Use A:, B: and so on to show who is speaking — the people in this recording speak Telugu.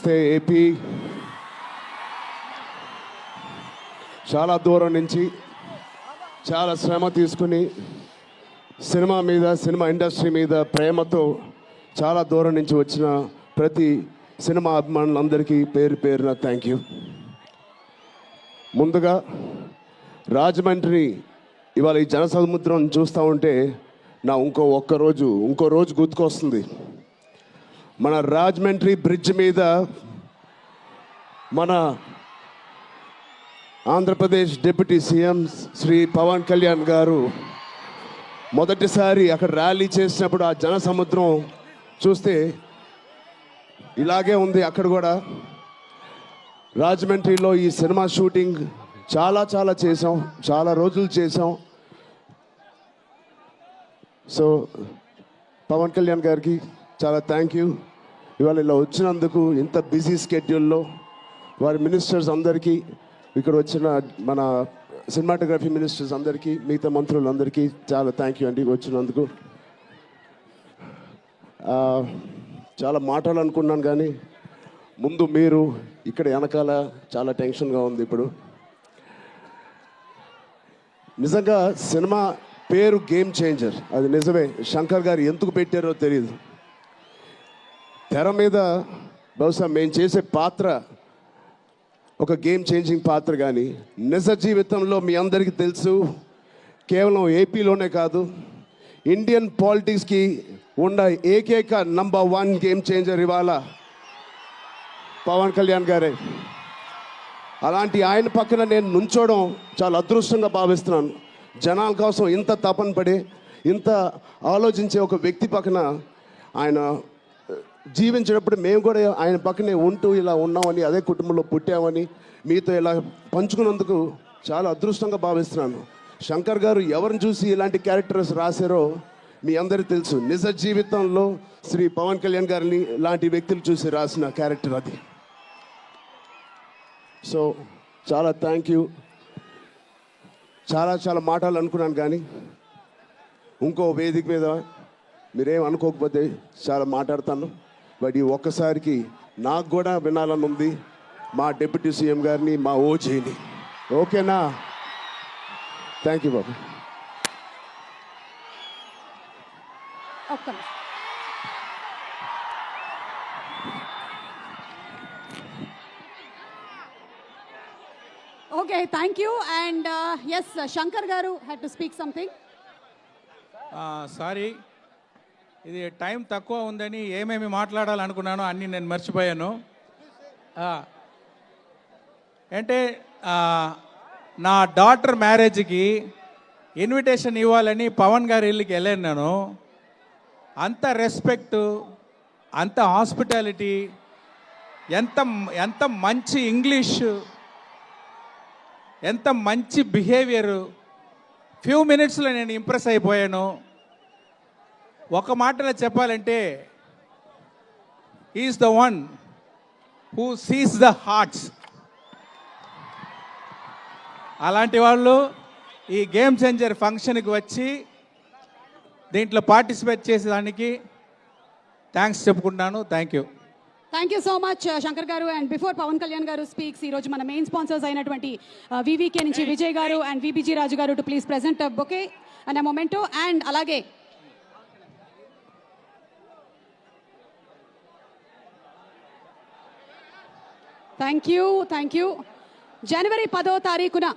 A: నమస్తే ఏపీ. చాలా దూరం నుంచి చాలా శ్రమ తీసుకుని సినిమా ఇండస్ట్రీ మీద ప్రేమతో చాలా దూరం నుంచి వచ్చిన ప్రతి సినిమా అభిమానులందరికీ పేరు పేరున థ్యాంక్ యూ. ముందుగా రాజమండ్రి ఇవాళ ఈ జనసముద్రం చూస్తూ ఉంటే నా ఇంకో రోజు గుర్తుకొస్తుంది. మన రాజమండ్రి బ్రిడ్జ్ మీద మన ఆంధ్రప్రదేశ్ డిప్యూటీ సీఎం శ్రీ పవన్ కళ్యాణ్ గారు మొదటిసారి అక్కడ ర్యాలీ చేసినప్పుడు ఆ జనసముద్రం చూస్తే ఇలాగే ఉంది. అక్కడ కూడా రాజమండ్రిలో ఈ సినిమా షూటింగ్ చాలా చేసాం, చాలా రోజులు చేసాం. సో పవన్ కళ్యాణ్ గారికి చాలా థ్యాంక్ యూ. ఇవాళ ఇలా వచ్చినందుకు ఇంత బిజీ స్కెడ్యూల్లో వారి మినిస్టర్స్ అందరికీ, ఇక్కడ వచ్చిన మన సినిమాటోగ్రఫీ మినిస్టర్స్ అందరికీ, మిగతా మంత్రులందరికీ చాలా థ్యాంక్ యూ అండి వచ్చినందుకు. చాలా మాట్లాడాలనుకున్నాను కానీ ముందు మీరు ఇక్కడ వెనకాల చాలా టెన్షన్గా ఉంది. ఇప్పుడు నిజంగా సినిమా పేరు గేమ్ చేంజర్, అది నిజమే. శంకర్ గారు ఎందుకు పెట్టారో తెలియదు. తెర మీద బహుశా మేము చేసే పాత్ర ఒక గేమ్ చేంజింగ్ పాత్ర, కానీ నిజ జీవితంలో మీ అందరికీ తెలుసు, కేవలం ఏపీలోనే కాదు ఇండియన్ పాలిటిక్స్కి ఉన్న ఏకైక నంబర్ 1 గేమ్ చేంజర్ ఇవాళ పవన్ కళ్యాణ్ గారే. అలాంటి ఆయన పక్కన నేను నుంచోవడం చాలా అదృష్టంగా భావిస్తున్నాను. జనాల కోసం ఇంత తపన పడి ఇంత ఆలోచించే ఒక వ్యక్తి పక్కన ఆయన జీవించేటప్పుడు మేము కూడా ఆయన పక్కనే ఉంటూ ఇలా ఉన్నామని, అదే కుటుంబంలో పుట్టామని మీతో ఇలా పంచుకున్నందుకు చాలా అదృష్టంగా భావిస్తున్నాను. శంకర్ గారు ఎవరిని చూసి ఇలాంటి క్యారెక్టర్స్ రాశారో మీ అందరికీ తెలుసు. నిజ జీవితంలో శ్రీ పవన్ కళ్యాణ్ గారిని లాంటి వ్యక్తులు చూసి రాసిన క్యారెక్టర్ అది. సో చాలా థ్యాంక్ యూ. చాలా మాట్లాడాలనుకున్నాను కానీ ఇంకో వేదిక మీద మీరేం అనుకోకపోతే చాలా మాట్లాడతాను. బట్ ఈ ఒక్కసారికి నాకు కూడా వినాలని ఉంది మా డిప్యూటీ సీఎం గారిని, మా ఓజీని. ఓకేనా? Thank you Babu.
B: Okay, thank you. And yes, Shankar Garu had to speak something.
C: Sorry, ఇది టైం తక్కువ ఉందని ఏమేమి మాట్లాడాలనుకున్నానో అన్నీ నేను మర్చిపోయాను. అంటే నా డాటర్ మ్యారేజ్కి ఇన్విటేషన్ ఇవ్వాలని పవన్ గారి ఇల్లుకి వెళ్ళాను నేను. అంత రెస్పెక్ట్, అంత హాస్పిటాలిటీ, ఎంత మంచి ఇంగ్లీష్, ఎంత మంచి బిహేవియరు. ఫ్యూ మినిట్స్లో నేను ఇంప్రెస్ అయిపోయాను. ఒక మాటలో చెప్పాలంటే is the one who sees the hearts. అలాంటి వాళ్ళు ఈ గేమ్ చేంజర్ ఫంక్షన్కి వచ్చి దీంట్లో పార్టిసిపేట్ చేసేదానికి థ్యాంక్స్ చెప్పుకుంటున్నాను. Thank you.
B: Thank you so much, Shankar Garu. And before Pawan Kalyan Garu speaks, ee roju mana main sponsors ayinatuvanti VVK nunchi Vijay Garu and VBG Raju Garu to please present a bouquet and a memento. And alage thank you. January 10వ తారీఖున